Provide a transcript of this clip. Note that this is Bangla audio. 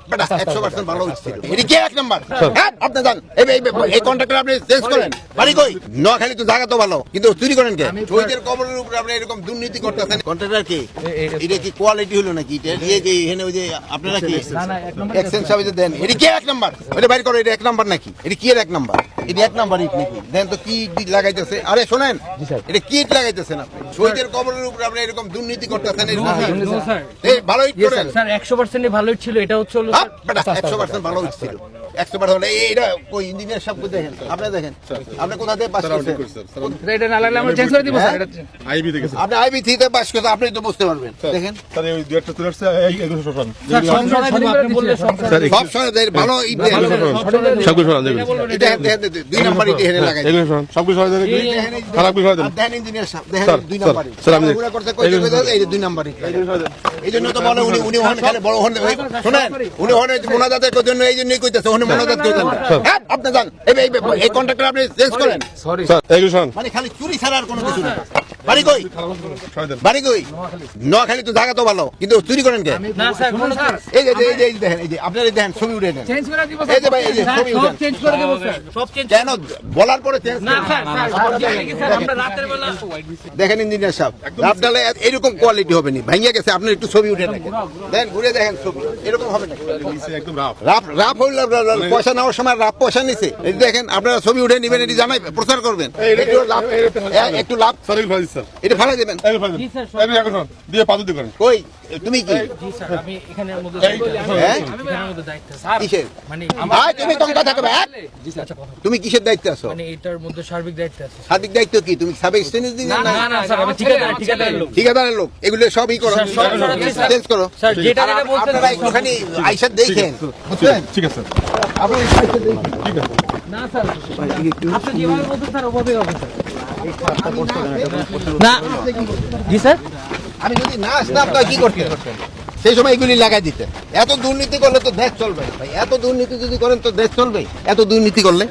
বেটা 100% ভালো হচ্ছিল। এটি কে এক নাম্বার? হ্যাঁ আপনি জান এই কন্ট্রাক্টর আপনি চেঞ্জ করেন। বাড়ি কই? নোয়াখালী তো জায়গা তো ভালো, কিন্তু চুরি করেন কে? শহীদের কবরের উপরে আপনি এরকম দুর্নীতি করতেছেন। কন্ট্রাক্টর কি এটা কি কোয়ালিটি হলো নাকি? এটা দিয়ে কি এখানে ওই যে আপনারা কি এক্সচেঞ্জ সার্ভিস দেন? এটি কে এক নাম্বার? ওটা বাইর করো, এটা এক নাম্বার নাকি? এটি কি এর এক নাম্বার? এটি এক নাম্বার ইট নাকি? দেন তো কি ইট লাগাইতেছে? আরে শোনেন, এটা কি ইট লাগাইতেছেন আপনি? শহীদের কবরের উপরে আপনি এরকম দুর্নীতি করতেছেন। এই ভালো ইট করেন স্যার 100% ভালো ছিল। এটা হচ্ছে হলো হ্যাঁ, বেটা 100% ভালো হচ্ছিল। 100% এইটা কই ইঞ্জিনিয়ার সব দেখেন, আপনি দেখেন আপনি কোথা থেকে পাস করছেন? এটা না লাগলে আমরা চেঞ্জ করে দিব স্যার। এটা আইবি থেকে আপনি আইবি থেকে পাস করছেন, আপনি তো বুঝতে পারবেন। দেখেন স্যার এই দুই একটা চলে আসছে এগুলো সব স্যার সব সময় আপনি বললে সব সব সময় দেয় ভালো ইট দেন। সবগুলো সরান দেবেন এটা দুই নাম্বার ইট এখানে লাগাই এগুলো সরান সবগুলো সরান দেবেন খারাপ কিছু দেন দেখেন ইঞ্জিনিয়ার সাহেব দেখেন স্যার, দুই নাম্বার ইট স্যার, আপনি- পুরো করতে কই দেবে এই যে দুই নাম্বার ইট। এই জন্য তো বলে উনি ওখানে খালি বড় হন শুনেন, উনি ওখানে মোনাজাতের জন্য এই জন্যই কইতাছে ওখানে মোনাজাত করতেন না। হ্যাঁ আপনি জান এই কন্ট্রাক্টর আপনি চেঞ্জ করেন। স্যার এগুলো সরান মানে খালি চুরি ছাড়া আর কোনো কিছু না। বাড়ি কই? সরান দেন বাড়ি কই? নোয়াখালী তো জায়গা তো ভালো, কিন্তু চুরি করেন কে? না স্যার কোন স্যার এই যে দেখেন, এই যে আপনারা দেখেন ছবি উঠে নেন। চেঞ্জ করে দিব এই যে ভাই, এই যে ছবি সব উঠেন। চেঞ্জ করে দেব স্যার। সব চেঞ্জ কেন বলার পরে চেঞ্জ না স্যার সব জায়গায় কি স্যার আমরা রাতের বেলা দেখেন ইঞ্জিনিয়ার সাহেব, রাফডালে এরকম কোয়ালিটি হবে না, ভাঙিয়া গেছে। আপনি একটু ছবি উঠে দেখেন, দেন ঘুরে দেখেন ছবি এরকম হবে না। নিচে একদম রাফ রাফ হইলে পয়সা নেওয়ার সময় রাফ পয়সা নিছে। এই যে দেখেন আপনারা ছবি উঠে নিবেন, এটি জানাই প্রচার করবেন। একটু লাভ স্যার এগুলো ফাইল স্যার এটা ফেলা দেবেন। এগুলো ফাইল জি স্যার এগুলো এখন সরান দিয়ে পাঁচ দিয়ে করেন কই তুমি কি জি স্যার আমি এখানের মধ্যে হ্যাঁ? এখানের মধ্যে দায়িত্ব স্যার কিসের? মানে ভাই তুমি কম কথা কবে? জি স্যার আচ্ছা কথা তুমি কিসের দায়িত্বে আছো? মানে এটার মধ্যে সার্বিক দায়িত্ব আছে সাদিক দায়িত্ব কি? তুমি সাবেক শ্রেণীর দিন না না না না স্যার আমি ঠিকাদারের লোক ঠিকাদারের লোক, এগুলো সবই করো, স্যার, সব সরাচ্ছি, স্যার। চেঞ্জ করো। স্যার যেটা যেটা বলছেন আপনারা একটুখানি আইসা দেখেন, বুঝছেন? ঠিক আছে আপনারা একটু আইসা দেখেন। ঠিক আছে না স্যার আপনি যেভাবে বলছেন স্যার ওভাবেই হবে স্যার না জি স্যার আমি যদি না আসতাম তাহলে কি করতে? সেই সময় এগুলি লাগাই দিতে। এত দুর্নীতি করলে তো দেশ চলবে ভাই, এত দুর্নীতি যদি করেন তো দেশ চলবে? এত দুর্নীতি করলে